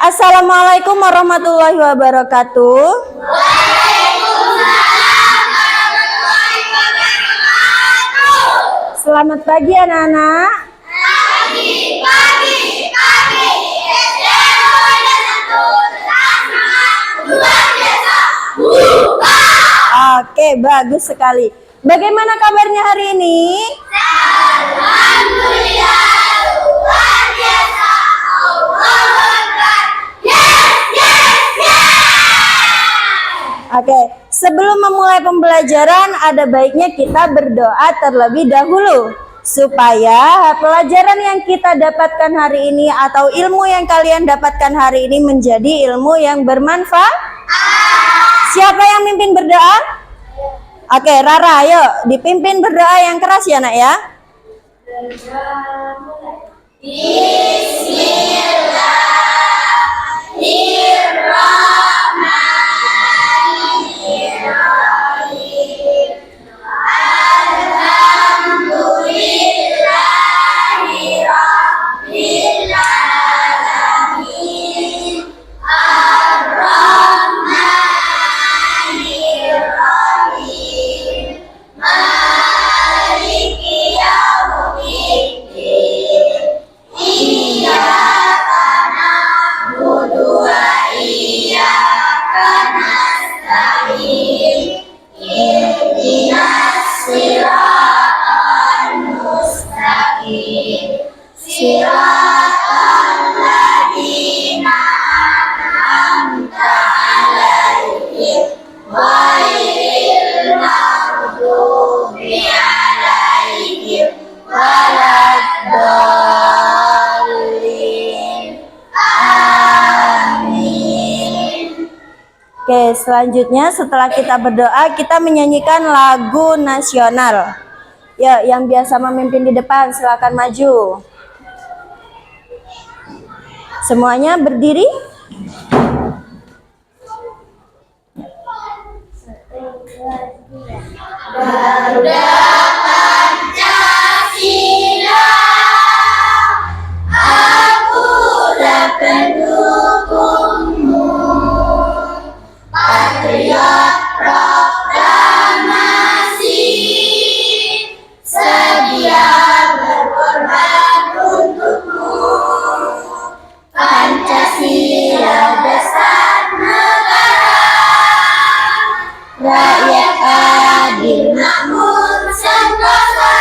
Assalamualaikum warahmatullahi wabarakatuh. Selamat pagi anak-anak. Oke, bagus sekali. Bagaimana kabarnya hari ini? Alhamdulillah, luar biasa. Oke, sebelum memulai pembelajaran ada baiknya kita berdoa terlebih dahulu supaya pelajaran yang kita dapatkan hari ini atau ilmu yang kalian dapatkan hari ini menjadi ilmu yang bermanfaat. Siapa yang mimpin berdoa? Oke, Rara, ayo dipimpin berdoa yang keras ya, Nak ya. Bismillahirrahmanirrahim. Alhamdulillahirabbil alamin. Ar-Rahmanirrahim. Maliki yaumiddin. Iyyaka na'budu wa iyyaka nasta'in. Ihdinas siratal mustaqim. Siratal ladzina an'amta 'alaihim ghairil maghdubi 'alaihim waladdallin. Amin. Oke, selanjutnya setelah kita berdoa, kita menyanyikan lagu nasional. Ya, yang biasa memimpin di depan, silakan maju. Semuanya berdiri. Garuda Pancasila, akulah pendukungmu. Patriot proklamasi, sedia berkorban untukmu. Pancasila dasar negara, rakyat adil makmur sentosa,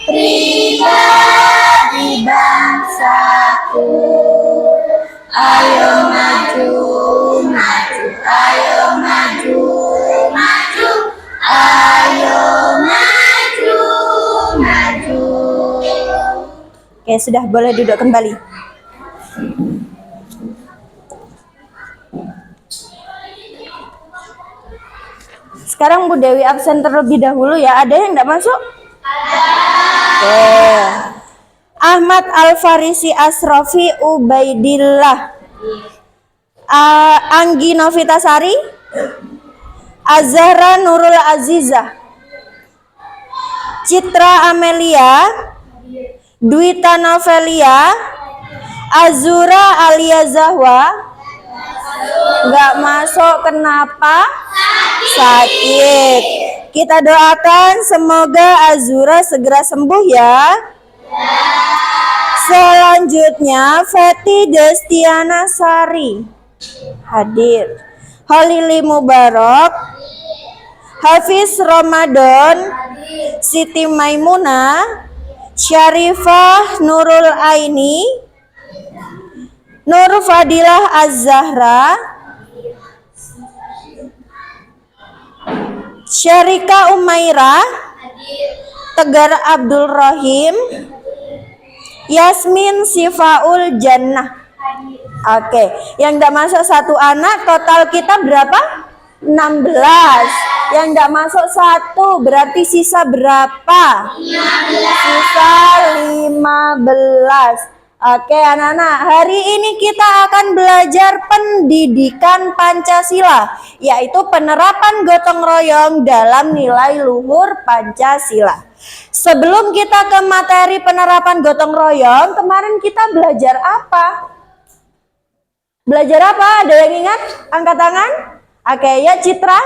pribadi bangsaku. Ayo maju, maju, ayo maju, maju, ayo maju, maju. Oke, sudah boleh duduk kembali. Sekarang Bu Dewi absen terlebih dahulu ya. Ada yang tidak masuk? Oke. Ahmad Al-Farisi Asrofi Ubaidillah. Anggi Novitasari. Azahra Nurul Azizah. Citra Amelia. Dwita Novelia. Azura Alia Zahwa. Nggak masuk, kenapa? Sakit. Kita doakan semoga Azura segera sembuh ya. Selanjutnya Feti Destiana Sari hadir. Holili Mubarak, Hafiz Ramadan, Siti Maimunah, Syarifah Nurul Aini, Nur Fadilah Az-Zahra, Syarika Umairah, Tegar Abdul Rahim, Yasmin Sifaul Jannah. Oke, yang tidak masuk satu anak, total kita berapa? 16. Yang tidak masuk satu, berarti sisa berapa? 15. Sisa 15. Oke anak-anak, hari ini kita akan belajar pendidikan Pancasila, yaitu penerapan gotong royong dalam nilai luhur Pancasila. Sebelum kita ke materi penerapan gotong royong, kemarin kita belajar apa? Belajar apa? Ada yang ingat? Angkat tangan. Oke, ya Citra.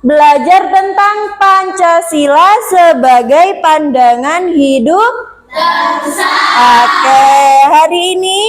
Belajar tentang Pancasila sebagai pandangan hidup bangsa. Oke, hari ini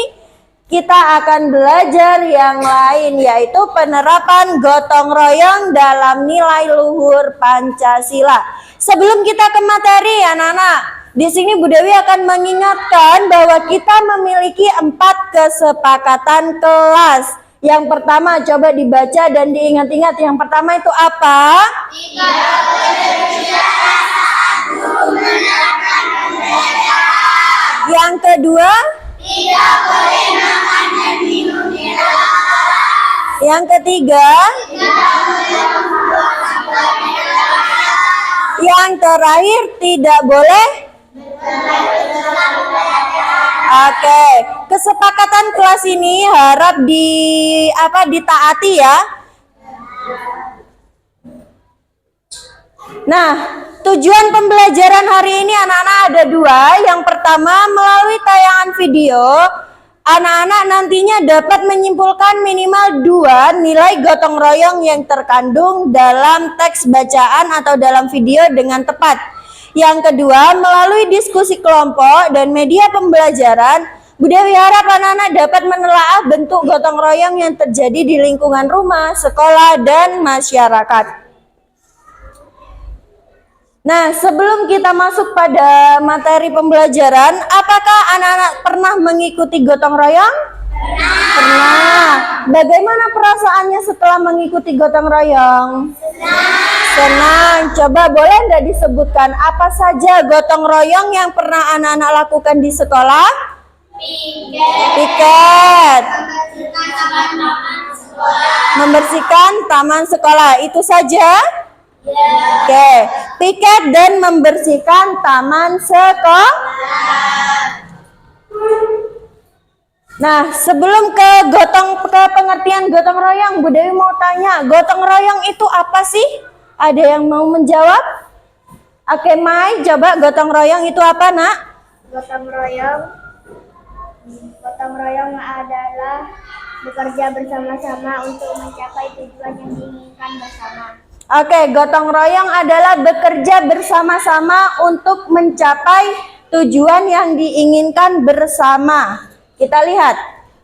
kita akan belajar yang lain, yaitu penerapan gotong royong dalam nilai luhur Pancasila. Sebelum kita ke materi, anak-anak, di sini Bu Dewi akan mengingatkan bahwa kita memiliki 4 kesepakatan kelas. Yang pertama, coba dibaca dan diingat-ingat. Yang pertama itu apa? Tidak boleh berbicara saat guru menerapkan pembelajaran. Yang kedua? Tidak boleh makan dan minum di dalam kelas. Yang ketiga? Tidak boleh membuang sampah di dalam kelas. Yang terakhir, tidak boleh Oke, kesepakatan kelas ini harap ditaati ya. Nah, tujuan pembelajaran hari ini anak-anak ada 2. Yang pertama, melalui tayangan video, anak-anak nantinya dapat menyimpulkan minimal 2 nilai gotong royong yang terkandung dalam teks bacaan atau dalam video dengan tepat. Yang kedua, melalui diskusi kelompok dan media pembelajaran, Bu Dewi harap anak-anak dapat menelaah bentuk gotong royong yang terjadi di lingkungan rumah, sekolah, dan masyarakat. Nah, sebelum kita masuk pada materi pembelajaran, apakah anak-anak pernah mengikuti gotong royong? Pernah. Bagaimana perasaannya setelah mengikuti gotong royong? Senang. Coba boleh nggak disebutkan apa saja gotong royong yang pernah anak-anak lakukan di sekolah? Piket. Membersihkan taman sekolah. Itu saja? Oke. Piket dan membersihkan taman sekolah. Nah, sebelum ke pengertian gotong royong, Bu Dewi mau tanya, gotong royong itu apa sih? Ada yang mau menjawab? Oke, Mai, coba gotong royong itu apa, Nak? Gotong royong adalah bekerja bersama-sama untuk mencapai tujuan yang diinginkan bersama. Oke, gotong royong adalah bekerja bersama-sama untuk mencapai tujuan yang diinginkan bersama. Kita lihat,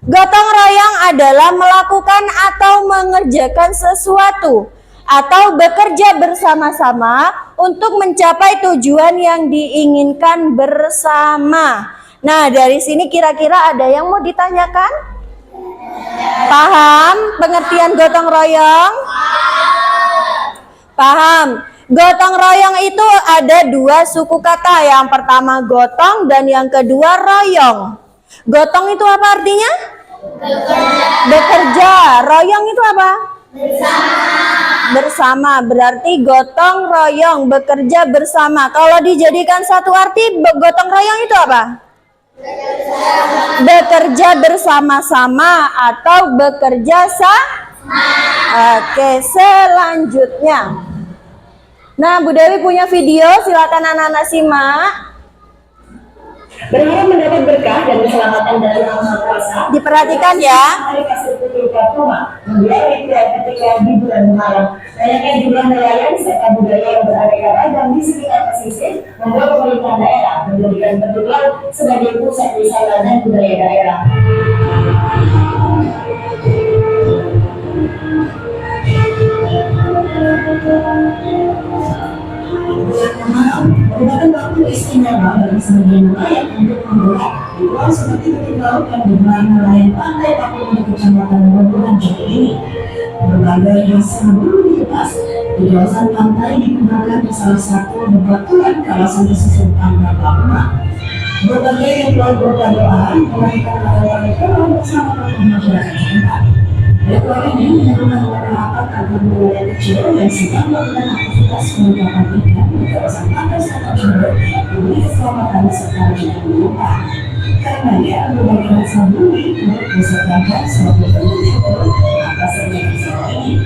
gotong royong adalah melakukan atau mengerjakan sesuatu atau bekerja bersama-sama untuk mencapai tujuan yang diinginkan bersama. Nah, dari sini kira-kira ada yang mau ditanyakan? Paham pengertian gotong royong? Paham. Gotong royong itu ada 2 suku kata. Yang pertama gotong dan yang kedua royong. Gotong itu apa artinya? Bekerja. Royong itu apa? Bersama. Berarti gotong royong, bekerja bersama. Kalau dijadikan satu arti, gotong royong itu apa? Bekerja bersama-sama atau bekerja Oke, selanjutnya. Nah, Bu Dewi punya video, silakan anak-anak simak. Berharap mendapat berkah dan keselamatan dari Yang Maha Kuasa. Diperhatikan ya. Hari kasih ketika rumah, membiayai ketika di bulan Muharram. Banyaknya jumlah nelayan serta budaya yang beraneka ragam di sekitar pesisir membuat pemerintah daerah menjadikan Bendung Laut sebagai pusat wisata dan budaya daerah. Merupakan waktu istimewa bagi sebagian nelayan untuk membuat di pulau seperti Bendung Laut yang bermain nelayan pantai Papua untuk kecamatan Bendungan Jati ini. Berbagai hasil bulu dilepas di kawasan pantai digunakan di salah satu bebatuan kawasan pesisir pantai Papua. Berbagai ritual berdoa melakukan ritual bersama tokoh masyarakat setempat. Ritual ini menyebutkan penerapan agar nelayan kecil yang sedang melakukan aktivitas penangkapan ikan di kawasan pantai Sangat Jumbo demi keselamatan serta menjaga penumpang. Karenanya, berbagai hasil bumi turut disertakan sebagai bentuk syukur atas kerjasama ini.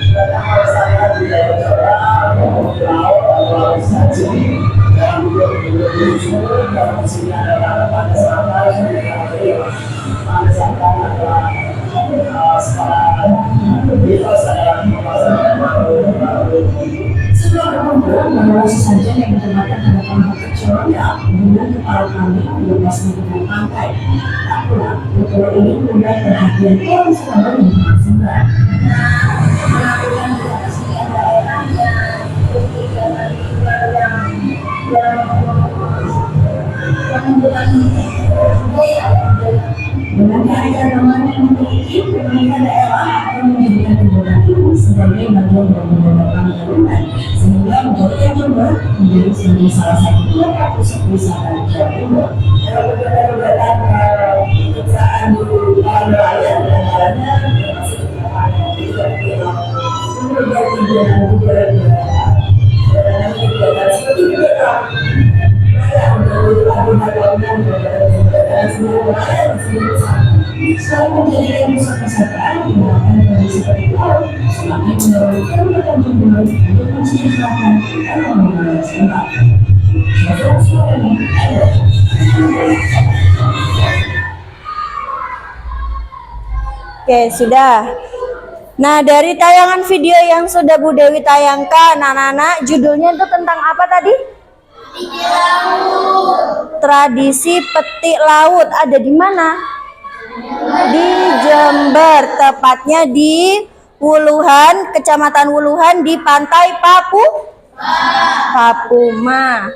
lepas di pantai. Tak pulang, pulau ini mudah perhatian orang selalu menyebar. Melakukan di atas daerah yang kegiatan dengan keadaan teman yang memiliki pemerintah daerah akan menjadikan kegiatan ini sebagai bagian dari beberapa pembangunan sehingga menjadikan Jember menjadi sebagai salah satu tempat pusat wisata di Jawa Timur. Kalau kegiatan kegiatan di nelayan antaranya termasuk kegiatan seperti kegiatan selain menjadikan pusat wisata menggunakan kondisi seperti laut semakin menurunkan perkembangan untuk mensejahterakan dan membangun setempat. Oke, sudah. Nah, dari tayangan video yang sudah Bu Dewi tayangkan, anak-anak, judulnya itu tentang apa tadi? Tradisi petik laut. Ada di mana? Di Jember, tepatnya di Wuluhan, Kecamatan Wuluhan di Pantai Papuma.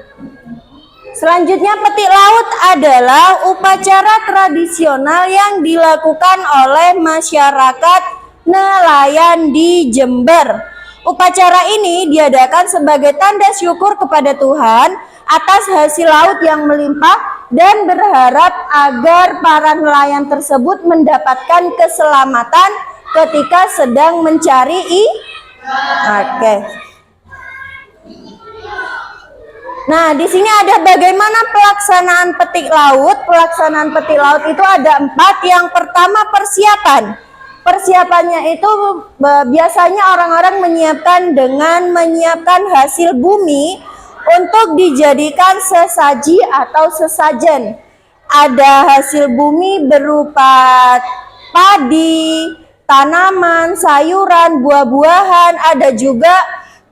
Selanjutnya, petik laut adalah upacara tradisional yang dilakukan oleh masyarakat nelayan di Jember. Upacara ini diadakan sebagai tanda syukur kepada Tuhan atas hasil laut yang melimpah dan berharap agar para nelayan tersebut mendapatkan keselamatan ketika sedang mencari Oke. Nah, di sini ada bagaimana pelaksanaan petik laut. Pelaksanaan petik laut itu ada 4. Yang pertama, persiapan. Persiapannya itu biasanya orang-orang menyiapkan dengan menyiapkan hasil bumi untuk dijadikan sesaji atau sesajen. Ada hasil bumi berupa padi, tanaman, sayuran, buah-buahan, ada juga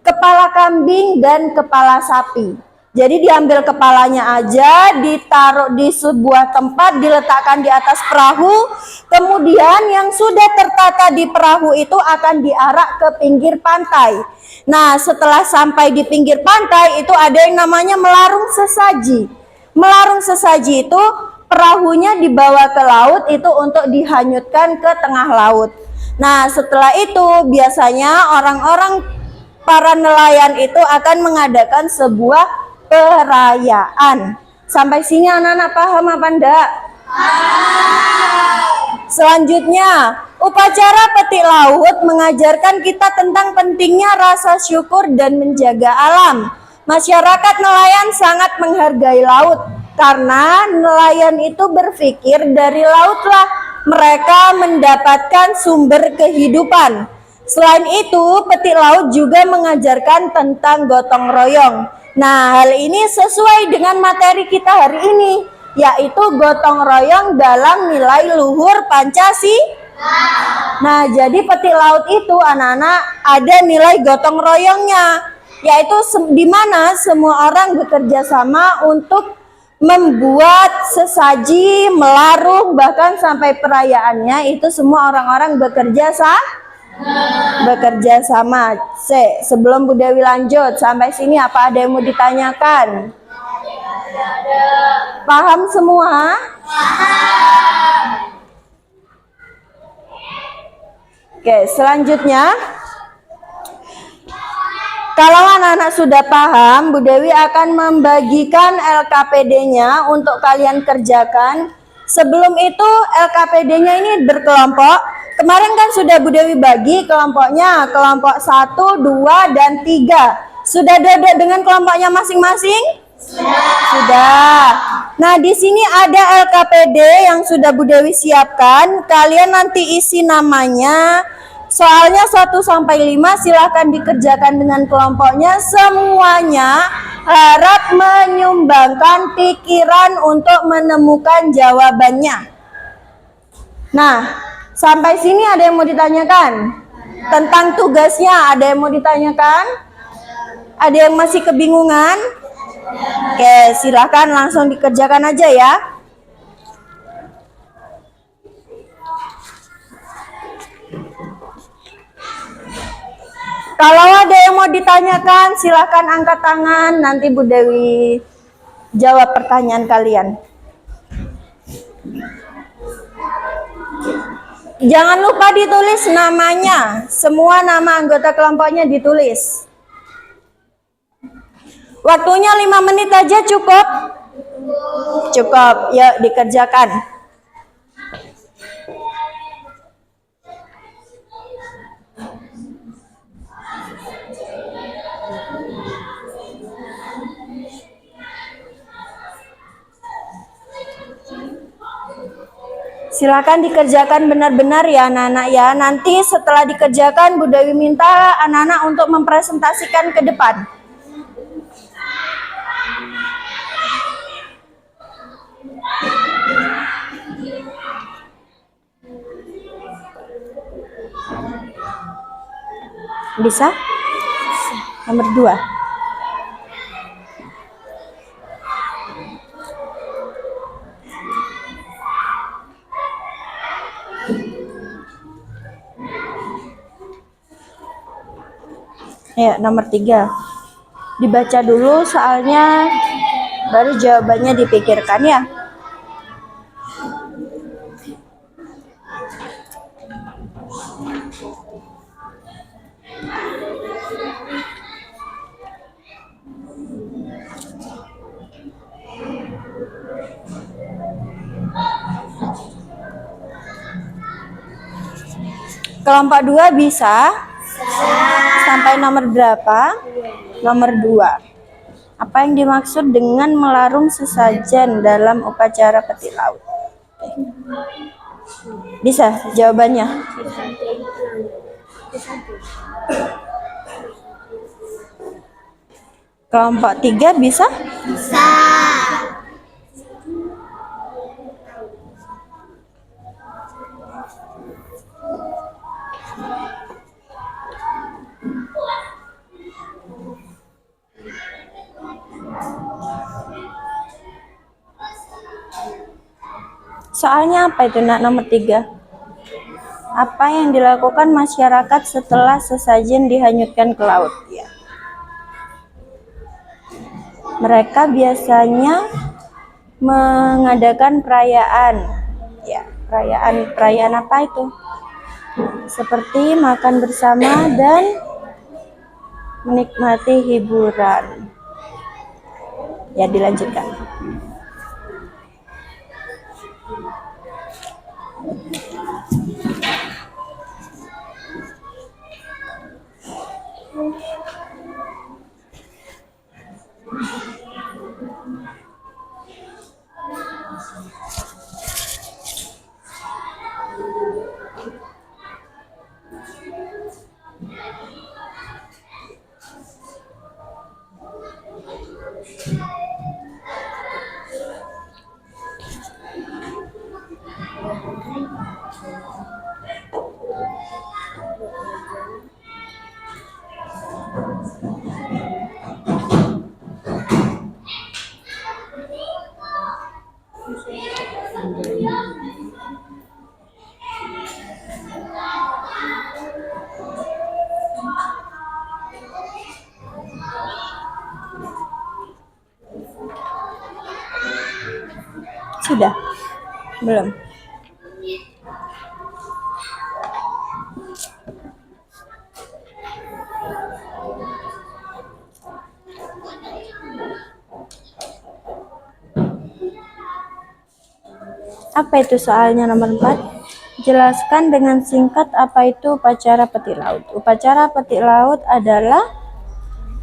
kepala kambing dan kepala sapi. Jadi diambil kepalanya aja, ditaruh di sebuah tempat, diletakkan di atas perahu. Kemudian yang sudah tertata di perahu itu akan diarak ke pinggir pantai. Nah, setelah sampai di pinggir pantai itu ada yang namanya melarung sesaji. Melarung sesaji itu perahunya dibawa ke laut itu untuk dihanyutkan ke tengah laut. Nah, setelah itu biasanya orang-orang para nelayan itu akan mengadakan sebuah perayaan. Sampai sini anak-anak paham apa enggak? Selanjutnya, upacara petik laut mengajarkan kita tentang pentingnya rasa syukur dan menjaga alam. Masyarakat nelayan sangat menghargai laut karena nelayan itu berpikir dari lautlah mereka mendapatkan sumber kehidupan. Selain itu, petik laut juga mengajarkan tentang gotong royong. Nah, hal ini sesuai dengan materi kita hari ini, yaitu gotong royong dalam nilai luhur Pancasila. Nah, jadi petik laut itu anak-anak ada nilai gotong royongnya, yaitu di mana semua orang bekerja sama untuk membuat sesaji, melarung, bahkan sampai perayaannya itu semua orang-orang bekerja sama. Sebelum Bu Dewi lanjut sampai sini, apa ada yang mau ditanyakan? Paham semua? Oke, selanjutnya, kalau anak-anak sudah paham, Bu Dewi akan membagikan LKPD-nya untuk kalian kerjakan. Sebelum itu LKPD-nya ini berkelompok. Kemarin kan sudah Bu Dewi bagi kelompoknya, kelompok 1, 2, dan 3. Sudah ada dengan kelompoknya masing-masing? Sudah. Nah, di sini ada LKPD yang sudah Bu Dewi siapkan. Kalian nanti isi namanya. Soalnya 1 sampai 5 silahkan dikerjakan dengan kelompoknya. Semuanya harap menyumbangkan pikiran untuk menemukan jawabannya. Nah, sampai sini ada yang mau ditanyakan? Tentang tugasnya ada yang mau ditanyakan? Ada yang masih kebingungan? Oke, silakan langsung dikerjakan aja ya. Kalau ada yang mau ditanyakan, silakan angkat tangan. Nanti Bu Dewi jawab pertanyaan kalian. Jangan lupa ditulis namanya. Semua nama anggota kelompoknya ditulis. Waktunya 5 menit aja cukup? Cukup, yuk dikerjakan. Silakan dikerjakan benar-benar ya anak-anak ya. Nanti setelah dikerjakan Bu Dewi minta anak-anak untuk mempresentasikan ke depan. Bisa? Nomor 2. Ya, nomor 3. Dibaca dulu soalnya, baru jawabannya dipikirkan ya. Kelompok 2 bisa? Sampai nomor berapa? Nomor 2. Apa yang dimaksud dengan melarung sesajen dalam upacara peti laut? Bisa jawabannya? Kelompok 3 bisa? Bisa. Soalnya apa itu nak nomor 3? Apa yang dilakukan masyarakat setelah sesajen dihanyutkan ke laut? Ya. Mereka biasanya mengadakan perayaan. Ya, perayaan apa itu? Seperti makan bersama dan menikmati hiburan. Ya, dilanjutkan. Sudah? Belum? Apa itu soalnya nomor 4? Jelaskan dengan singkat apa itu upacara peti laut. Upacara peti laut adalah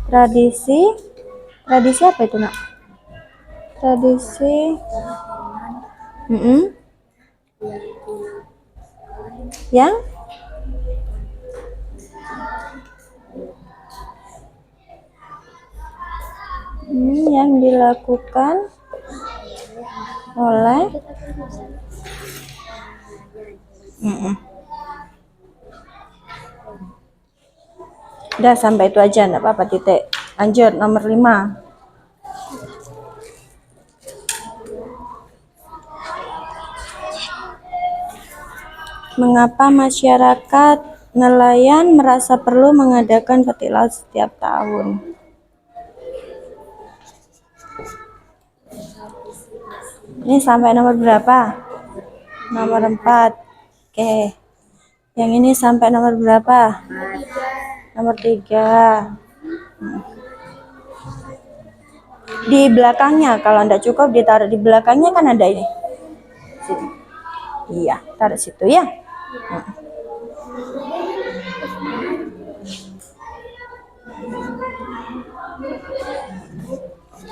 tradisi apa itu nak? Tradisi yang dilakukan oleh udah sampai itu aja, enggak apa-apa titik. Lanjut nomor 5. Mengapa masyarakat nelayan merasa perlu mengadakan petik laut setiap tahun? Ini sampai nomor berapa? Nomor 4. Oke. Yang ini sampai nomor berapa? Nomor 3. Di belakangnya, kalau tidak cukup ditaruh di belakangnya, kan ada ini. Iya, taruh situ ya.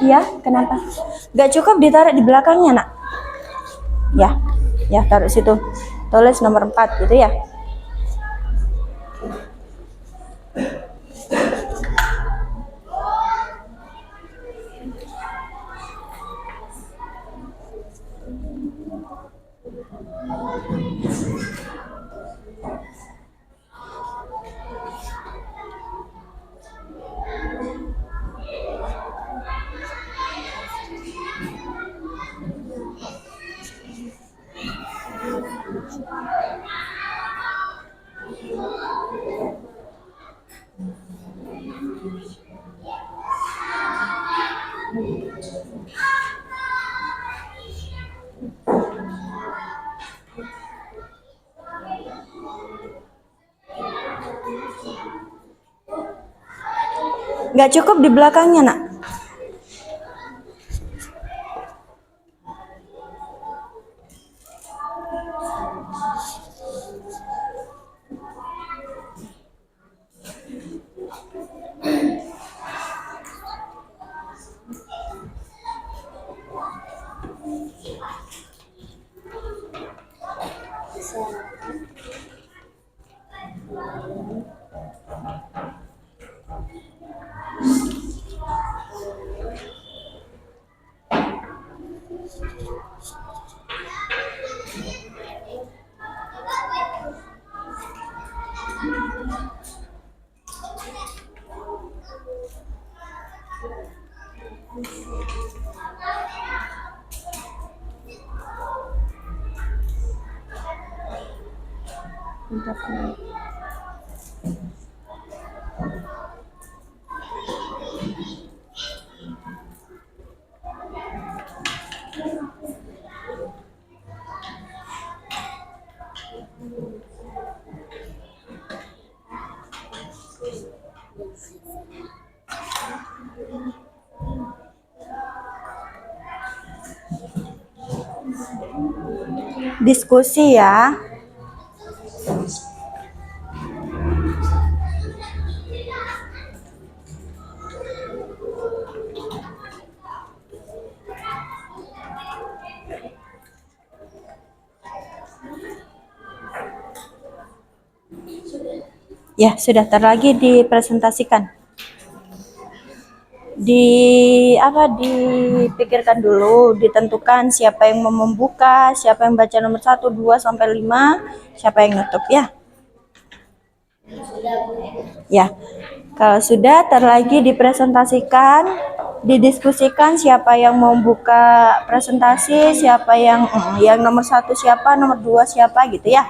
Iya, kenapa? Gak cukup ditaruh di belakangnya, nak? Ya, taruh situ. Tulis nomor 4 gitu ya. Gak cukup di belakangnya, nak? Diskusi ya. Ya, sudah lagi dipresentasikan. Dipikirkan dulu, ditentukan siapa yang mau membuka, siapa yang baca nomor 1, 2 sampai 5, siapa yang nutup ya. Ya. Kalau sudah lagi dipresentasikan, didiskusikan siapa yang mau buka presentasi, siapa yang nomor 1 siapa, nomor 2 siapa gitu ya.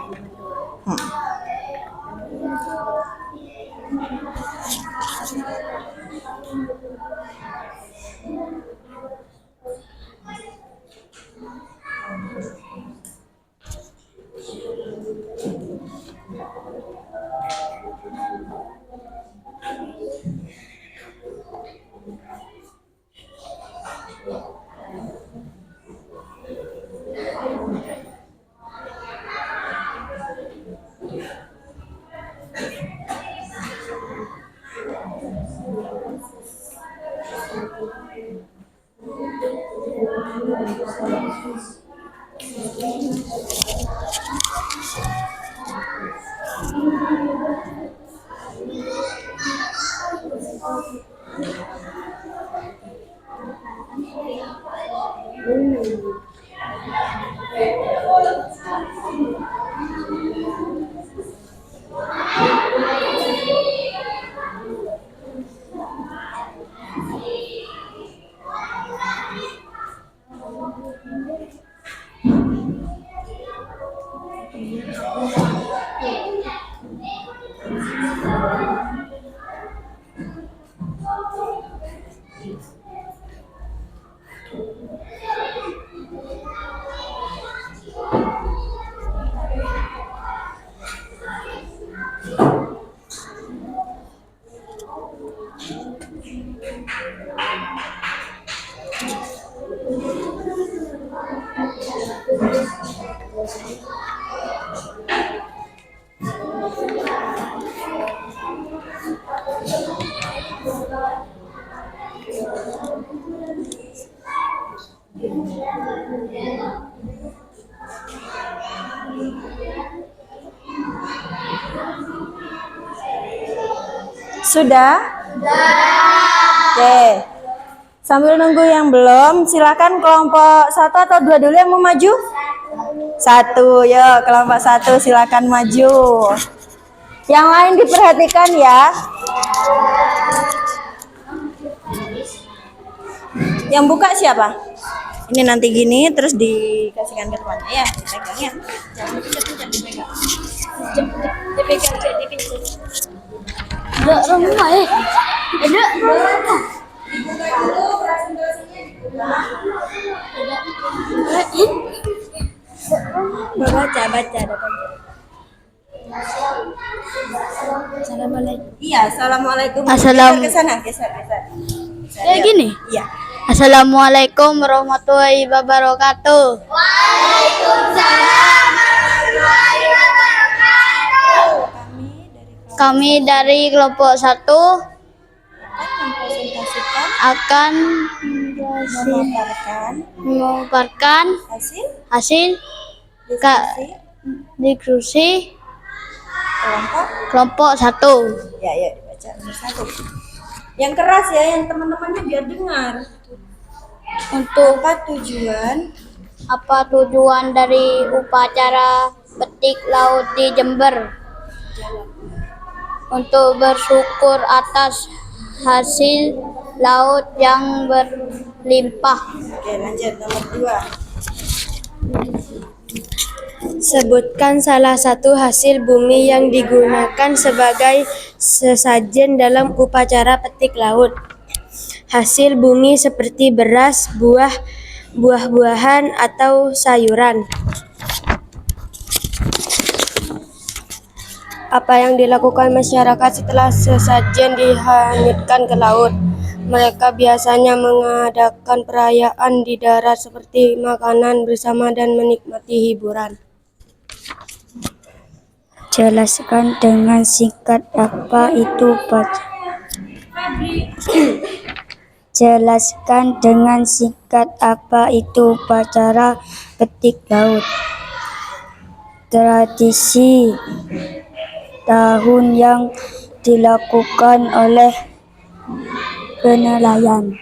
Sudah? Oke. Sambil nunggu yang belum, silakan kelompok 1 atau 2 dulu yang mau maju. 1, yuk kelompok 1 silakan maju. Yang lain diperhatikan ya. Yang buka siapa? Ini nanti gini terus dikasihkan ke temannya ya, dipegang ya. Jangan dipegang, dipegang. Ada rumah Ada. Dibuka dulu presentasinya dibuka. Baca. Assalamualaikum. Iya, assalamualaikum. Geser. Kayak gini? Iya. Assalamualaikum warahmatullahi wabarakatuh. Waalaikumsalam warahmatullahi wabarakatuh. Kami dari kelompok 1 akan memaparkan hasil diskusi kelompok 1. Ya, dibaca nomor 1. Yang keras ya, yang teman-temannya biar dengar. Untuk Apa tujuan dari upacara petik laut di Jember? Untuk bersyukur atas hasil laut yang berlimpah. Oke, lanjut nomor 2. Sebutkan salah satu hasil bumi yang digunakan sebagai sesajen dalam upacara petik laut. Hasil bumi seperti beras, buah-buahan, atau sayuran. Apa yang dilakukan masyarakat setelah sesajen dihanyutkan ke laut? Mereka biasanya mengadakan perayaan di darat seperti makanan bersama dan menikmati hiburan. Jelaskan dengan singkat apa itu upacara. Jelaskan dengan singkat apa itu upacara petik laut. Tradisi tahun yang dilakukan oleh penelayan.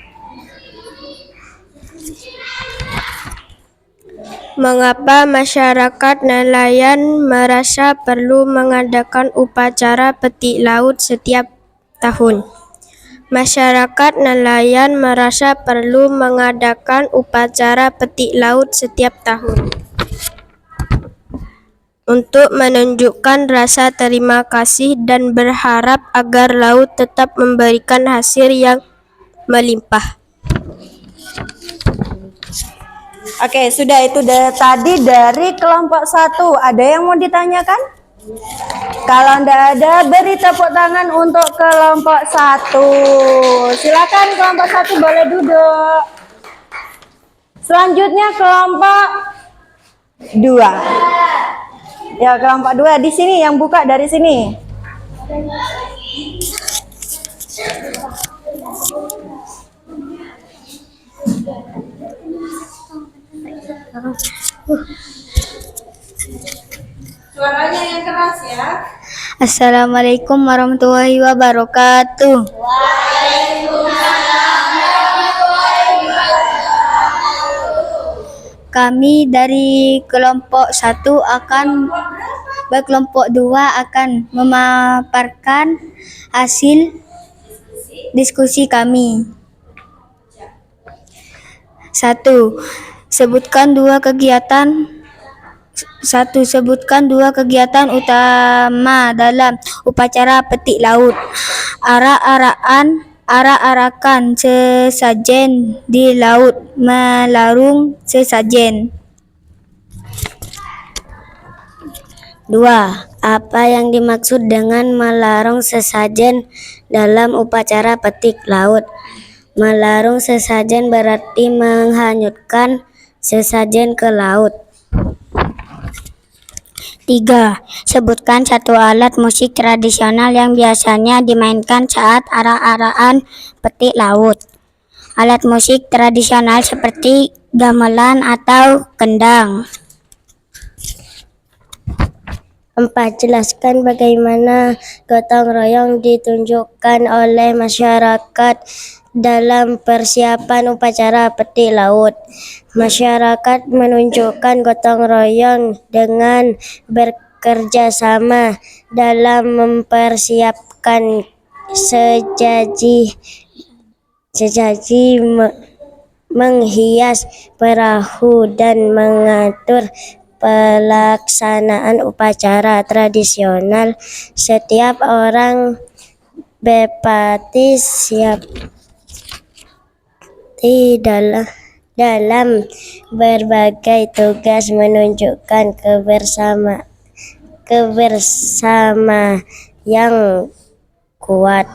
Mengapa masyarakat nelayan merasa perlu mengadakan upacara petik laut setiap tahun? Masyarakat nelayan merasa perlu mengadakan upacara petik laut setiap tahun untuk menunjukkan rasa terima kasih dan berharap agar laut tetap memberikan hasil yang melimpah. Oke, sudah itu tadi dari kelompok 1. Ada yang mau ditanyakan? Kalau enggak ada, beri tepuk tangan untuk kelompok 1. Silakan kelompok 1 boleh duduk. Selanjutnya kelompok 2. Ya, kelompok 2 di sini, yang buka dari sini. Suaranya yang keras ya. Assalamualaikum warahmatullahi wabarakatuh. Kami dari kelompok 1 kelompok 2 akan memaparkan hasil diskusi kami. 1. Sebutkan dua kegiatan utama dalam upacara petik laut. Arak-arakan sesajen di laut, melarung sesajen. 2. Apa yang dimaksud dengan melarung sesajen dalam upacara petik laut? Melarung sesajen berarti menghanyutkan sesajen ke laut. 3. Sebutkan satu alat musik tradisional yang biasanya dimainkan saat arak-arakan petik laut. Alat musik tradisional seperti gamelan atau kendang. 4. Jelaskan bagaimana gotong royong ditunjukkan oleh masyarakat dalam persiapan upacara petik laut. Masyarakat menunjukkan gotong royong dengan bekerja sama dalam mempersiapkan sejaji menghias perahu dan mengatur pelaksanaan upacara tradisional. Setiap orang berpartisipasi dalam berbagai tugas menunjukkan kebersamaan yang kuat.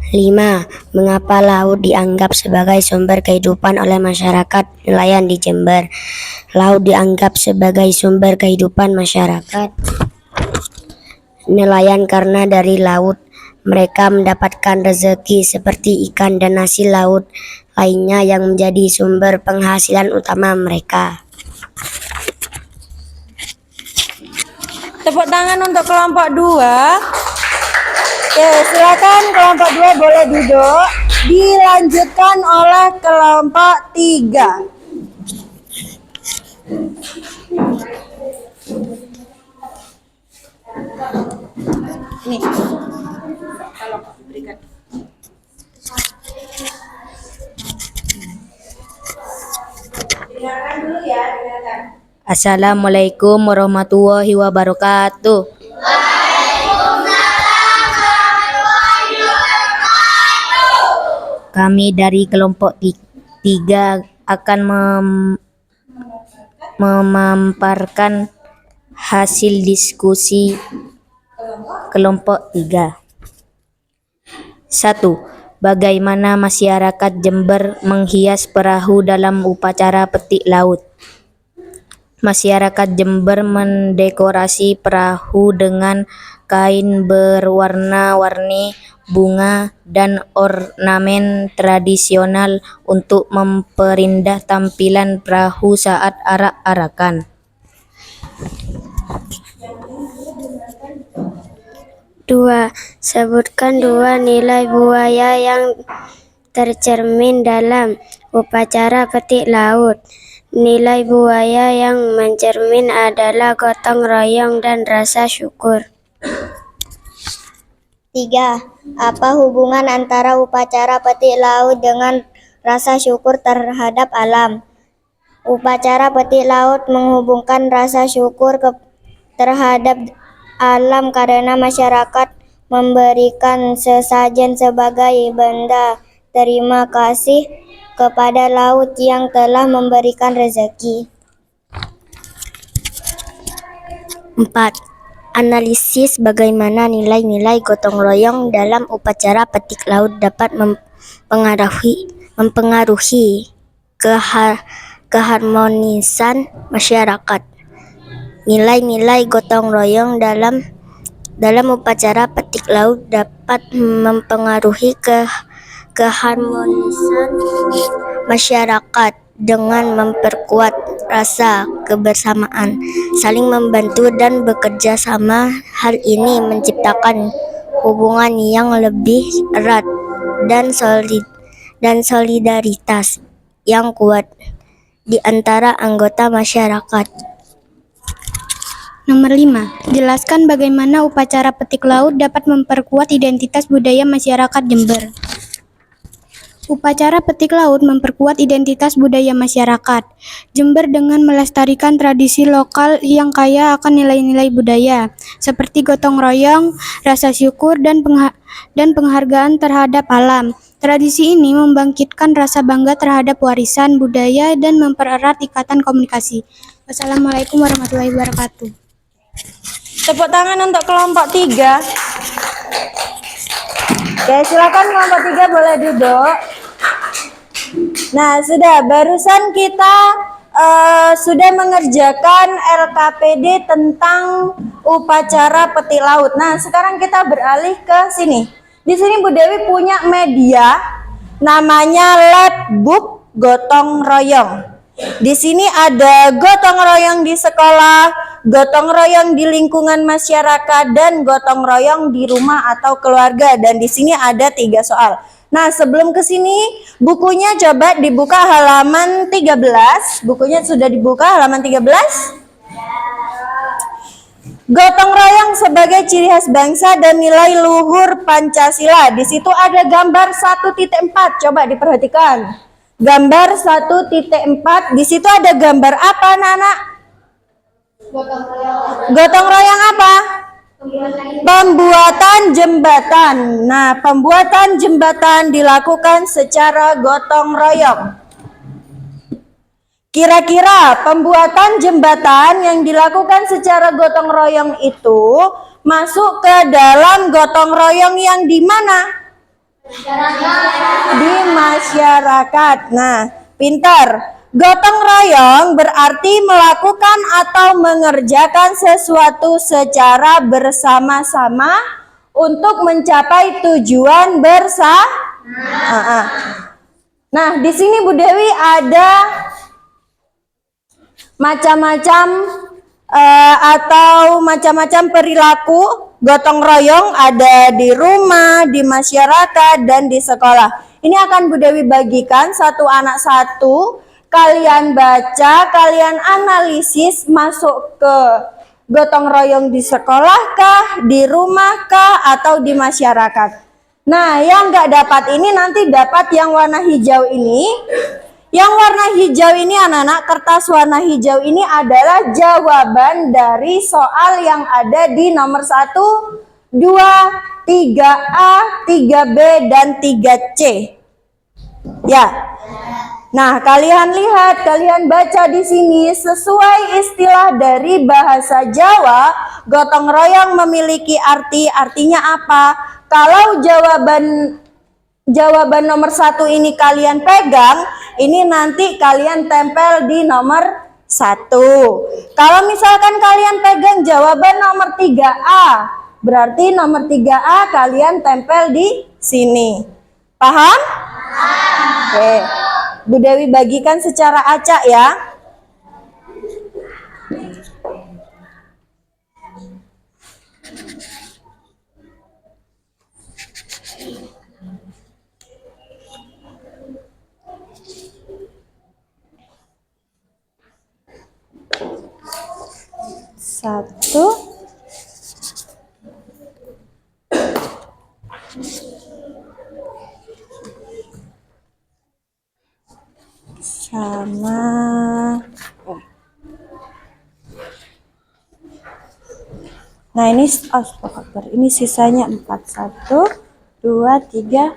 5. Mengapa laut dianggap sebagai sumber kehidupan oleh masyarakat nelayan di Jember? Laut dianggap sebagai sumber kehidupan masyarakat nelayan karena dari laut mereka mendapatkan rezeki seperti ikan dan hasil laut lainnya yang menjadi sumber penghasilan utama mereka. Tepuk tangan untuk kelompok 2. Oke, silakan kelompok 2 boleh duduk. Dilanjutkan oleh kelompok 3. Ini. Assalamualaikum warahmatullahi wabarakatuh. Kami dari kelompok 3 akan memaparkan hasil diskusi kelompok 3. 1. Bagaimana masyarakat Jember menghias perahu dalam upacara petik laut? Masyarakat Jember mendekorasi perahu dengan kain berwarna-warni, bunga, dan ornamen tradisional untuk memperindah tampilan perahu saat arak-arakan. 2. Sebutkan 2 nilai budaya yang tercermin dalam upacara petik laut. Nilai budaya yang mencermin adalah gotong royong dan rasa syukur. 3. Apa hubungan antara upacara petik laut dengan rasa syukur terhadap alam? Upacara petik laut menghubungkan rasa syukur terhadap alam karena masyarakat memberikan sesajen sebagai benda terima kasih kepada laut yang telah memberikan rezeki. 4. Analisis bagaimana nilai-nilai gotong royong dalam upacara petik laut dapat mempengaruhi keharmonisan masyarakat. Nilai-nilai gotong royong dalam upacara petik laut dapat mempengaruhi keharmonisan masyarakat dengan memperkuat rasa kebersamaan, saling membantu dan bekerja sama. Hal ini menciptakan hubungan yang lebih erat dan solidaritas yang kuat di antara anggota masyarakat. Nomor 5. Jelaskan bagaimana upacara petik laut dapat memperkuat identitas budaya masyarakat Jember. Upacara petik laut memperkuat identitas budaya masyarakat Jember dengan melestarikan tradisi lokal yang kaya akan nilai-nilai budaya, seperti gotong royong, rasa syukur, dan penghargaan terhadap alam. Tradisi ini membangkitkan rasa bangga terhadap warisan budaya dan mempererat ikatan komunikasi. Wassalamualaikum warahmatullahi wabarakatuh. Tepuk tangan untuk kelompok 3. Oke, silakan kelompok 3 boleh duduk. Nah, barusan kita sudah mengerjakan LKPD tentang upacara petik laut. Nah, sekarang kita beralih ke sini. Di sini Bu Dewi punya media namanya Labbook Gotong Royong. Di sini ada gotong royong di sekolah, gotong royong di lingkungan masyarakat, dan gotong royong di rumah atau keluarga. Dan di sini ada 3 soal. Nah, sebelum ke sini, bukunya coba dibuka halaman 13. Bukunya sudah dibuka halaman 13. Gotong royong sebagai ciri khas bangsa dan nilai luhur Pancasila. Di situ ada gambar 1.4. Coba diperhatikan. Gambar 1.4. Di situ ada gambar apa, anak-anak? Gotong royong apa? Pembuatan jembatan. Nah, pembuatan jembatan dilakukan secara gotong royong. Kira-kira pembuatan jembatan yang dilakukan secara gotong royong itu masuk ke dalam gotong royong yang di mana? Di masyarakat. Nah, pintar. Gotong royong berarti melakukan atau mengerjakan sesuatu secara bersama-sama untuk mencapai tujuan bersama. Nah, di sini Bu Dewi ada macam-macam atau macam-macam perilaku gotong royong ada di rumah, di masyarakat, dan di sekolah. Ini akan Bu Dewi bagikan satu anak satu. Kalian baca, kalian analisis masuk ke gotong royong di sekolah kah, di rumah kah, atau di masyarakat. Nah, yang nggak dapat ini nanti dapat yang warna hijau ini. Yang warna hijau ini anak-anak, kertas warna hijau ini adalah jawaban dari soal yang ada di nomor 1, 2, 3A, 3B, dan 3C. Ya. Nah, kalian lihat, kalian baca di sini sesuai istilah dari bahasa Jawa, gotong royong memiliki artinya apa? Kalau jawaban nomor 1 ini kalian pegang, ini nanti kalian tempel di nomor 1. Kalau misalkan kalian pegang jawaban nomor 3A, berarti nomor 3A kalian tempel di sini. Paham? Oke. Bu Dewi bagikan secara acak ya. Satu, sama nah ini ini sisanya 4, 1, 2, 3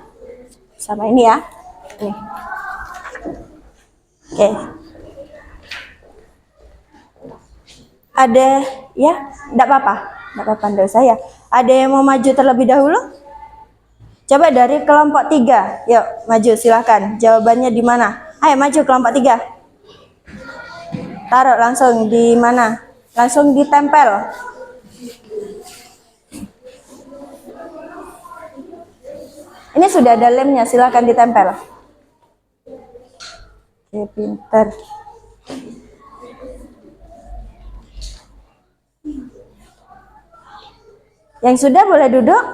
sama ini ya. Nih. Oke. Ada ya, enggak apa-apa enggak usah ya. Ada yang mau maju terlebih dahulu? Coba dari kelompok 3. Yuk, maju silahkan. Jawabannya di mana? Ayo maju kelompok 3. Taruh langsung di mana? Langsung ditempel. Ini sudah ada lemnya, silahkan ditempel. Oke, pinter. Yang sudah boleh duduk.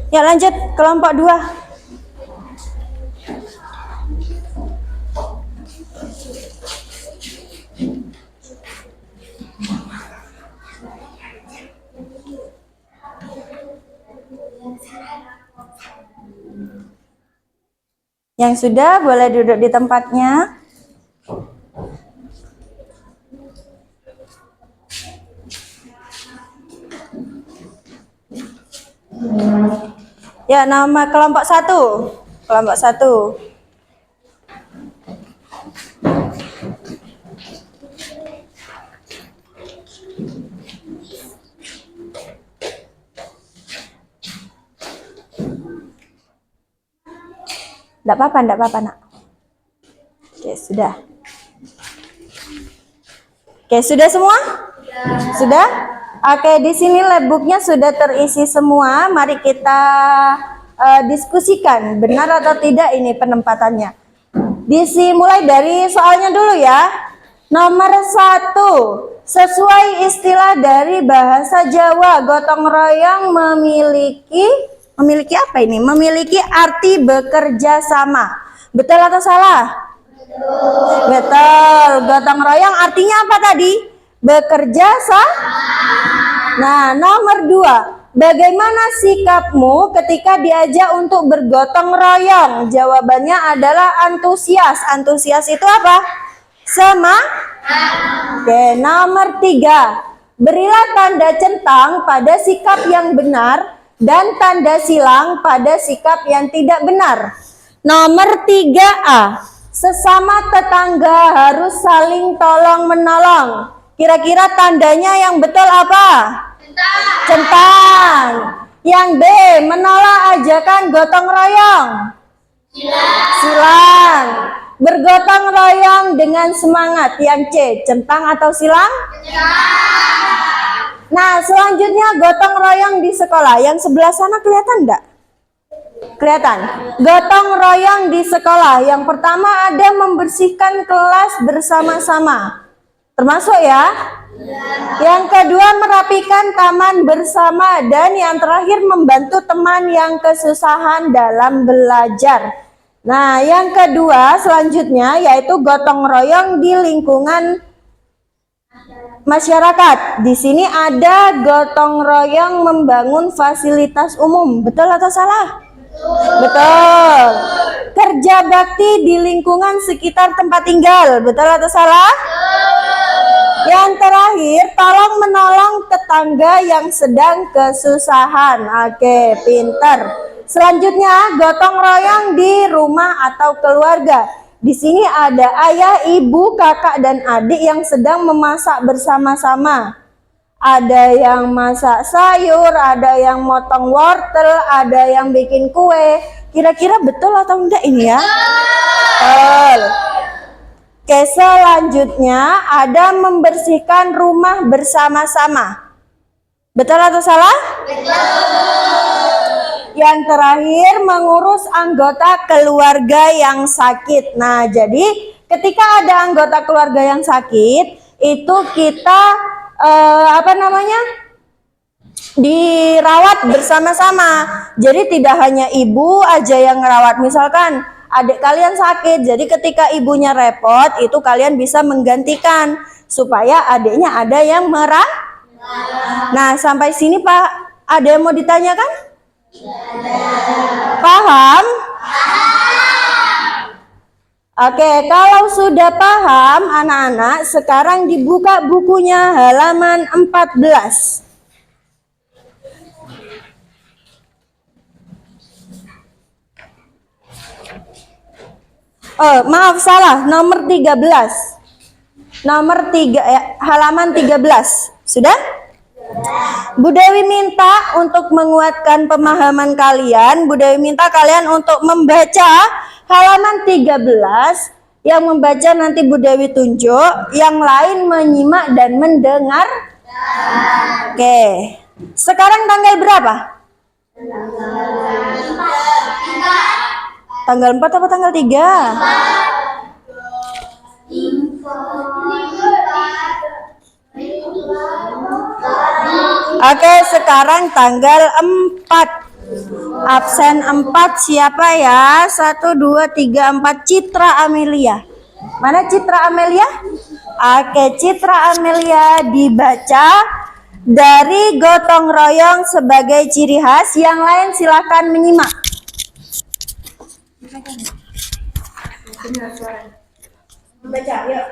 Ya lanjut kelompok 2. Yang sudah boleh duduk di tempatnya. Ya, nama kelompok 1. Kelompok 1. Enggak apa-apa, Nak. Oke, sudah. Oke, sudah semua? Sudah? Oke, di sini labbooknya sudah terisi semua. Mari kita diskusikan benar atau tidak ini penempatannya. Mulai dari soalnya dulu ya. Nomor 1, sesuai istilah dari bahasa Jawa, gotong royong memiliki apa ini? Memiliki arti bekerja sama. Betul atau salah? Betul. Gotong royong artinya apa tadi? Bekerja sama. Nah, nomor 2, bagaimana sikapmu ketika diajak untuk bergotong royong? Jawabannya adalah antusias. Antusias itu apa? Oke, nomor 3, berilah tanda centang pada sikap yang benar dan tanda silang pada sikap yang tidak benar. Nomor 3A, sesama tetangga harus saling tolong menolong. Kira-kira tandanya yang betul apa? Centang. Yang B, menolak ajakan gotong royong. Silang. Bergotong royong dengan semangat. Yang C, centang atau silang? Nah, selanjutnya gotong royong di sekolah. Yang sebelah sana kelihatan enggak? Kelihatan. Gotong royong di sekolah. Yang pertama ada membersihkan kelas bersama-sama. Termasuk ya? Yang kedua merapikan taman bersama. Dan yang terakhir membantu teman yang kesusahan dalam belajar. Nah, yang kedua selanjutnya yaitu gotong royong di lingkungan masyarakat. Di sini ada gotong royong membangun fasilitas umum. Betul atau salah? Betul. Kerja bakti di lingkungan sekitar tempat tinggal. Betul atau salah? Yang terakhir, tolong menolong tetangga yang sedang kesusahan. Oke, pinter. Selanjutnya, gotong royong di rumah atau keluarga. Di sini ada ayah, ibu, kakak, dan adik yang sedang memasak bersama-sama. Ada yang masak sayur, ada yang motong wortel, ada yang bikin kue. Kira-kira betul atau enggak ini ya? Betul. Oke, selanjutnya ada membersihkan rumah bersama-sama. Betul atau salah? Yang terakhir, mengurus anggota keluarga yang sakit. Nah, jadi ketika ada anggota keluarga yang sakit, itu kita dirawat bersama-sama. Jadi tidak hanya ibu aja yang merawat. Misalkan adik kalian sakit, jadi ketika ibunya repot, itu kalian bisa menggantikan supaya adiknya ada yang merawat. Nah, sampai sini Pak, ada yang mau ditanyakan? Paham? Oke, kalau sudah paham anak-anak, sekarang dibuka bukunya halaman 14. Oh, maaf salah, nomor 13. Halaman 13. Sudah? Bu Dewi minta untuk menguatkan pemahaman kalian, Bu Dewi minta kalian untuk membaca halaman 13. Yang membaca nanti Bu Dewi tunjuk, yang lain menyimak dan mendengar. Oke. Sekarang tanggal berapa? Tanggal 4 apa tanggal 3? Oke, sekarang tanggal 4. Absen 4 siapa ya? 1, 2, 3, 4. Citra Amelia. Mana Citra Amelia? Oke, Citra Amelia dibaca. Dari gotong royong sebagai ciri khas. Yang lain silakan menyimak. Baca, yuk.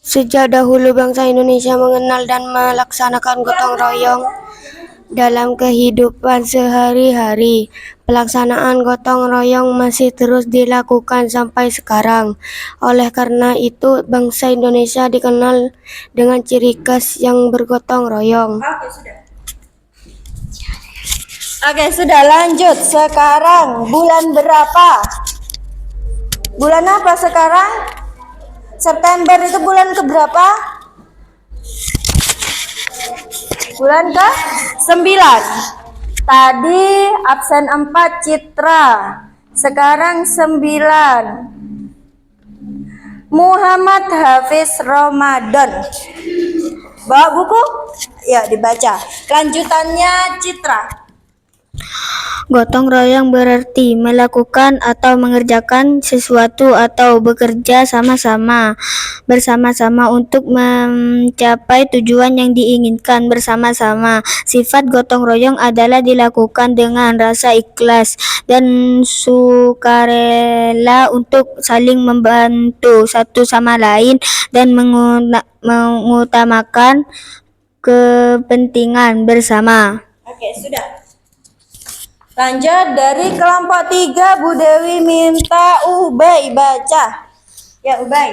Sejak dahulu bangsa Indonesia mengenal dan melaksanakan gotong royong dalam kehidupan sehari-hari. Pelaksanaan gotong royong masih terus dilakukan sampai sekarang. Oleh karena itu, bangsa Indonesia dikenal dengan ciri khas yang bergotong royong. Oke, sudah lanjut. Sekarang bulan berapa? Bulan apa sekarang? September itu bulan keberapa? Bulan ke-9. Tadi absen 4 Citra. Sekarang 9. Muhammad Hafiz Ramadan. Bawa buku? Ya, dibaca. Lanjutannya Citra. Gotong royong berarti melakukan atau mengerjakan sesuatu atau bekerja sama-sama bersama-sama untuk mencapai tujuan yang diinginkan bersama-sama. Sifat gotong royong adalah dilakukan dengan rasa ikhlas dan sukarela untuk saling membantu satu sama lain dan mengutamakan kepentingan bersama. Oke, sudah. Lanjut dari kelompok 3, Bu Dewi minta Ubay baca. Ya, Ubay.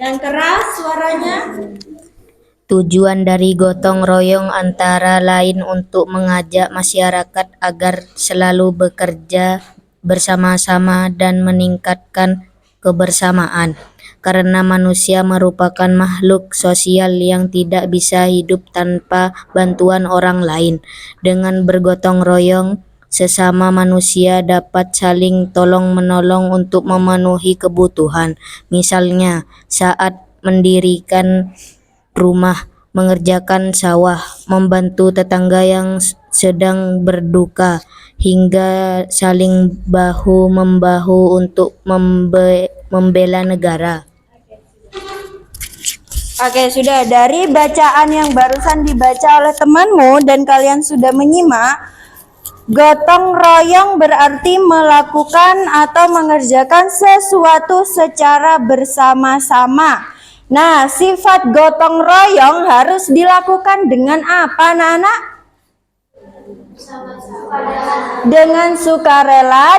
Yang keras suaranya. Tujuan dari gotong royong antara lain untuk mengajak masyarakat agar selalu bekerja bersama-sama dan meningkatkan kebersamaan. Karena manusia merupakan makhluk sosial yang tidak bisa hidup tanpa bantuan orang lain. Dengan bergotong royong, sesama manusia dapat saling tolong-menolong untuk memenuhi kebutuhan. Misalnya, saat mendirikan rumah, mengerjakan sawah, membantu tetangga yang sedang berduka, hingga saling bahu-membahu untuk membela negara. Oke, sudah. Dari bacaan yang barusan dibaca oleh temanmu dan kalian sudah menyimak, gotong royong berarti melakukan atau mengerjakan sesuatu secara bersama-sama. Nah, sifat gotong royong harus dilakukan dengan apa, anak-anak? Dengan sukarela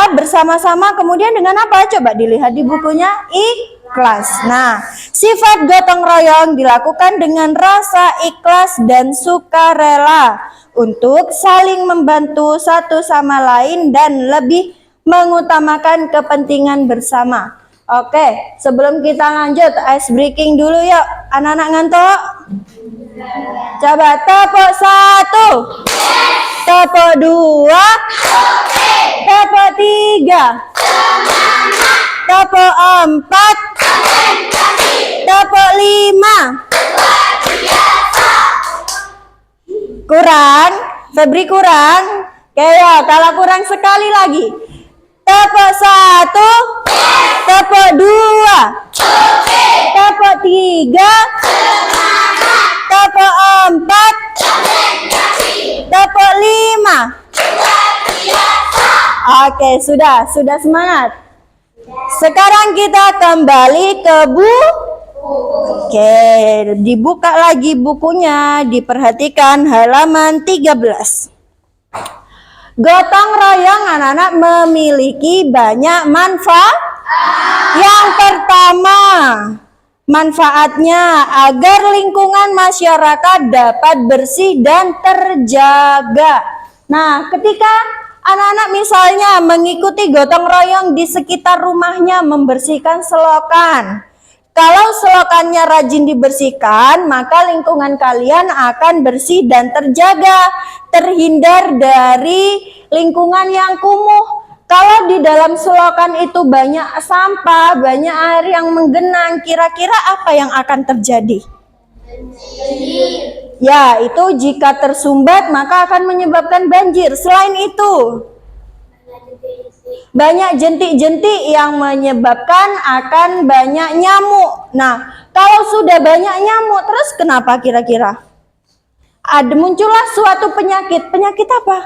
dan bersama-sama, kemudian dengan apa? Coba dilihat di bukunya, ikhlas. Nah, sifat gotong royong dilakukan dengan rasa ikhlas dan sukarela untuk saling membantu satu sama lain dan lebih mengutamakan kepentingan bersama. Oke, sebelum kita lanjut, ice breaking dulu yuk. Anak-anak ngantuk? Coba tepuk 1, tepuk 2, tepuk 3, tepuk 4, tepuk 5. Kurang? Febri kurang? Kayak kalau kurang sekali lagi. Tepuk 1, tepuk 2, tepuk 3, tepuk 4, tepuk 5. Oke, sudah semangat. Sekarang kita kembali ke Oke, dibuka lagi bukunya, diperhatikan halaman 13. Gotong royong anak-anak memiliki banyak manfaat. Yang pertama, manfaatnya agar lingkungan masyarakat dapat bersih dan terjaga. Nah, ketika anak-anak misalnya mengikuti gotong royong di sekitar rumahnya membersihkan selokan. Kalau selokannya rajin dibersihkan, maka lingkungan kalian akan bersih dan terjaga, terhindar dari lingkungan yang kumuh. Kalau di dalam selokan itu banyak sampah, banyak air yang menggenang, kira-kira apa yang akan terjadi? Ya, itu jika tersumbat maka akan menyebabkan banjir. Selain itu, banyak jentik-jentik yang menyebabkan akan banyak nyamuk. Nah, kalau sudah banyak nyamuk, terus kenapa kira-kira? Muncullah suatu penyakit. Penyakit apa?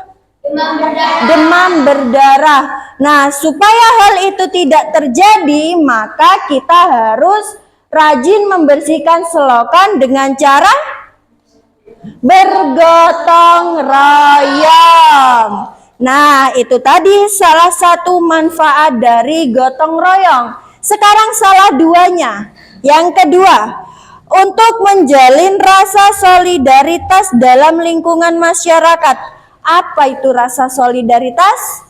Demam berdarah. Nah, supaya hal itu tidak terjadi, maka kita harus rajin membersihkan selokan dengan cara bergotong royong. Nah, itu tadi salah satu manfaat dari gotong royong. Sekarang salah duanya. Yang kedua, untuk menjalin rasa solidaritas dalam lingkungan masyarakat. Apa itu rasa solidaritas?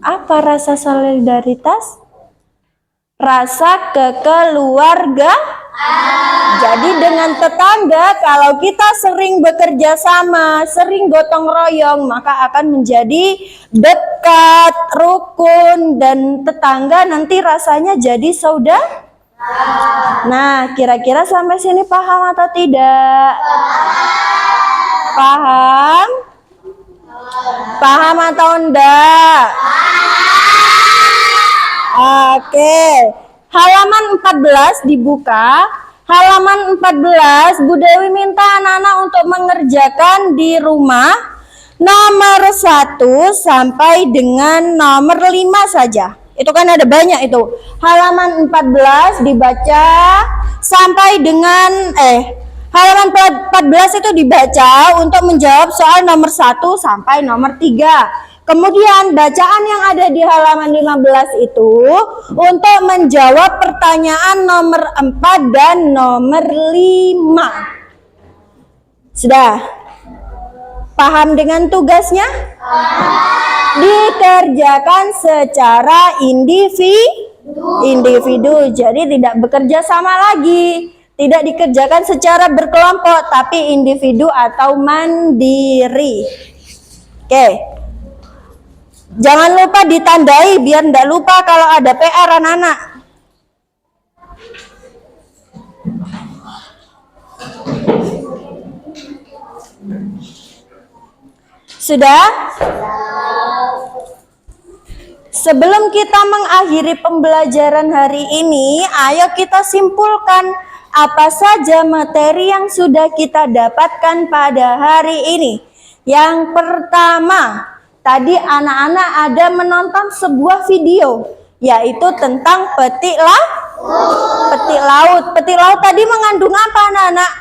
Apa rasa solidaritas? Rasa kekeluargaan. Jadi dengan tetangga, kalau kita sering bekerja sama, sering gotong royong, maka akan menjadi dekat, rukun, dan tetangga nanti rasanya jadi saudara. Nah, kira-kira sampai sini paham atau tidak? Paham? Paham atau enggak? Oke. Halaman 14 dibuka. Halaman 14, Bu Dewi minta anak-anak untuk mengerjakan di rumah nomor 1 sampai dengan nomor 5 saja. Itu kan ada banyak itu. Halaman 14 dibaca sampai dengan halaman 14 itu dibaca untuk menjawab soal nomor 1 sampai nomor 3. Kemudian bacaan yang ada di halaman 15 itu untuk menjawab pertanyaan nomor 4 dan nomor 5. Sudah? Paham dengan tugasnya? Dikerjakan secara individu. Jadi tidak bekerja sama lagi. Tidak dikerjakan secara berkelompok, tapi individu atau mandiri. Oke. Jangan lupa ditandai biar tidak lupa kalau ada PR anak-anak. Sudah? Sebelum kita mengakhiri pembelajaran hari ini, ayo kita simpulkan apa saja materi yang sudah kita dapatkan pada hari ini. Yang pertama, tadi anak-anak ada menonton sebuah video, yaitu tentang petik laut. Petik laut tadi mengandung apa anak-anak?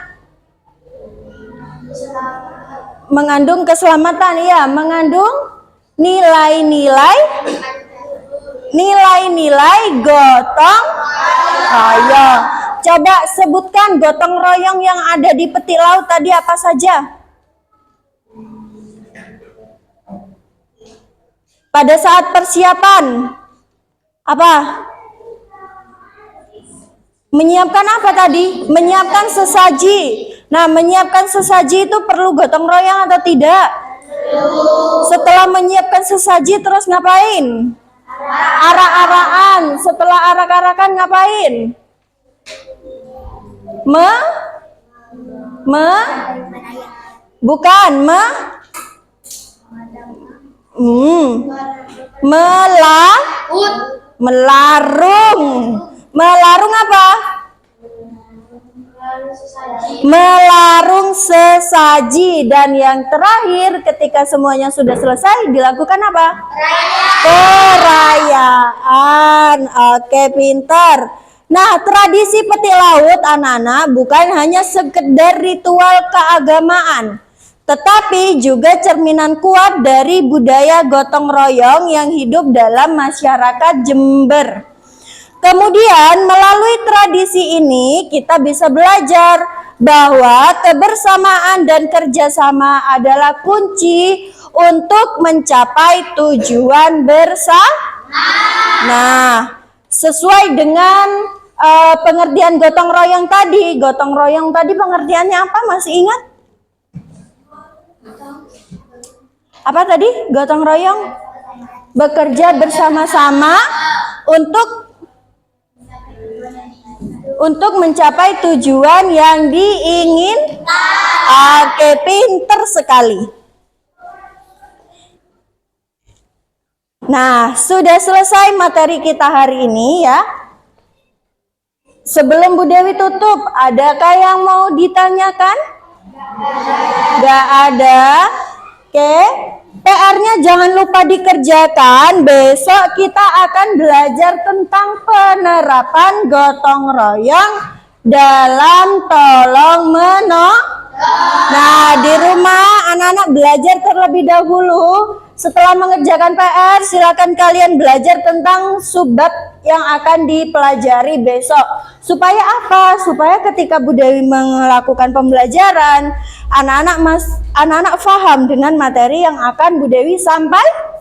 Mengandung keselamatan, ya, mengandung nilai-nilai gotong royong. Coba sebutkan gotong royong yang ada di petik laut tadi apa saja? Pada saat persiapan, apa? Menyiapkan apa tadi? Menyiapkan sesaji. Nah, menyiapkan sesaji itu perlu gotong royong atau tidak? Setelah menyiapkan sesaji terus ngapain? Arak-arakan. Setelah arak-arakan ngapain? Melarung. Melarung apa? Melarung sesaji. Dan yang terakhir, ketika semuanya sudah selesai, dilakukan apa? Perayaan. Oke, pintar. Nah, tradisi petik laut anak-anak bukan hanya sekedar ritual keagamaan, tetapi juga cerminan kuat dari budaya gotong royong yang hidup dalam masyarakat Jember. Kemudian melalui tradisi ini kita bisa belajar bahwa kebersamaan dan kerjasama adalah kunci untuk mencapai tujuan bersama. Nah, sesuai dengan pengertian gotong royong tadi. Gotong royong tadi pengertiannya apa? Masih ingat? Apa tadi? Gotong royong? Bekerja bersama-sama untuk mencapai tujuan yang diinginkan. Oke, pinter sekali. Nah, sudah selesai materi kita hari ini ya. Sebelum Bu Dewi tutup, adakah yang mau ditanyakan? Gak ada. Oke, PR-nya jangan lupa dikerjakan. Besok kita akan belajar tentang penerapan gotong royong dalam tolong menolong. Nah, di rumah anak-anak belajar terlebih dahulu Setelah mengerjakan PR, silakan kalian belajar tentang subbab yang akan dipelajari besok. Supaya apa? Supaya ketika Bu Dewi melakukan pembelajaran, anak-anak paham dengan materi yang akan Bu Dewi sampaikan.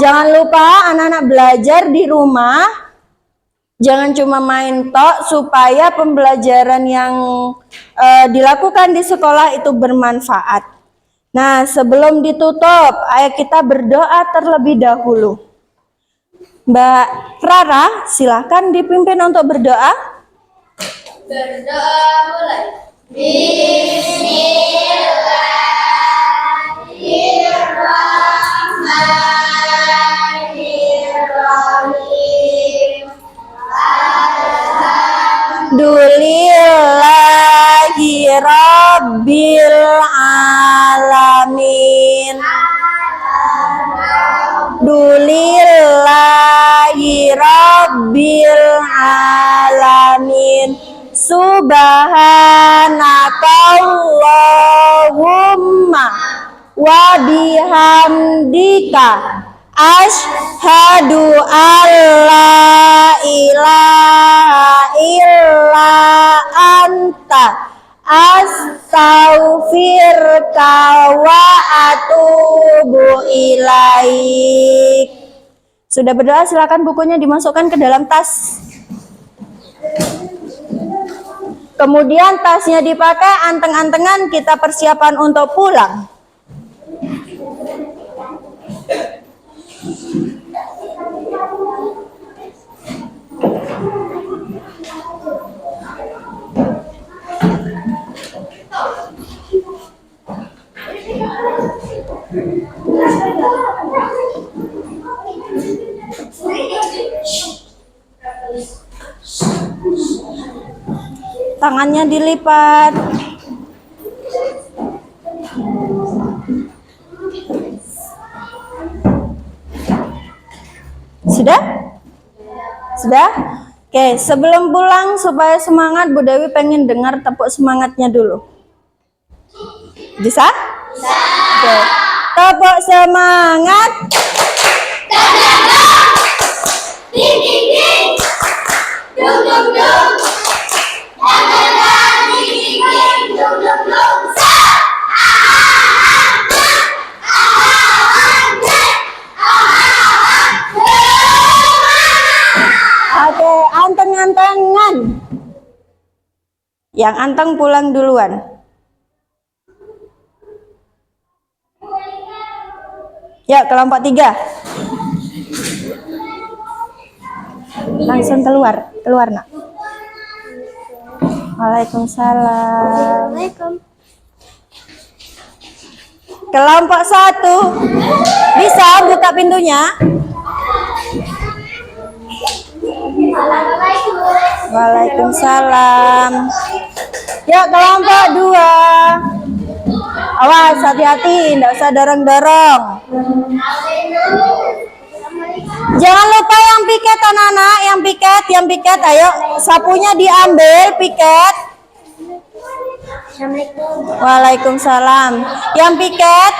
Jangan lupa anak-anak belajar di rumah. Jangan cuma main tok, supaya pembelajaran yang dilakukan di sekolah itu bermanfaat. Nah, sebelum ditutup, ayo kita berdoa terlebih dahulu. Mbak Rara, silahkan dipimpin untuk berdoa. Berdoa mulai. Bismillahirrahmanirrahim. Alhamdulillahi Rabbil Alamin. Alhamdulillahi Rabbil Alamin. Subhanakallahumma wa bihamdika asyhadu an la ilaha illa anta astaghfiruka wa atubu ilaik. Sudah berdoa, silakan bukunya dimasukkan ke dalam tas. Kemudian tasnya dipakai, anteng-antengan kita persiapan untuk pulang. Tangannya dilipat. Sudah? Sudah? Oke, sebelum pulang supaya semangat, Bu Dewi pengen dengar tepuk semangatnya dulu. Bisa? Bisa. Oke. Tepuk semangat. Ding ding ding. Dung dung dung. Oke, anteng-antengan. Yang anteng pulang duluan. Ya, kelompok 3. Langsung keluar nak. Waalaikumsalam. Kelompok 1, bisa buka pintunya? Waalaikumsalam. Ya, kelompok 2. Awas, hati-hati, tidak usah dorong-dorong. Jangan lupa yang piket anak-anak, yang piket, ayo sapunya diambil, piket. Waalaikumsalam. Yang piket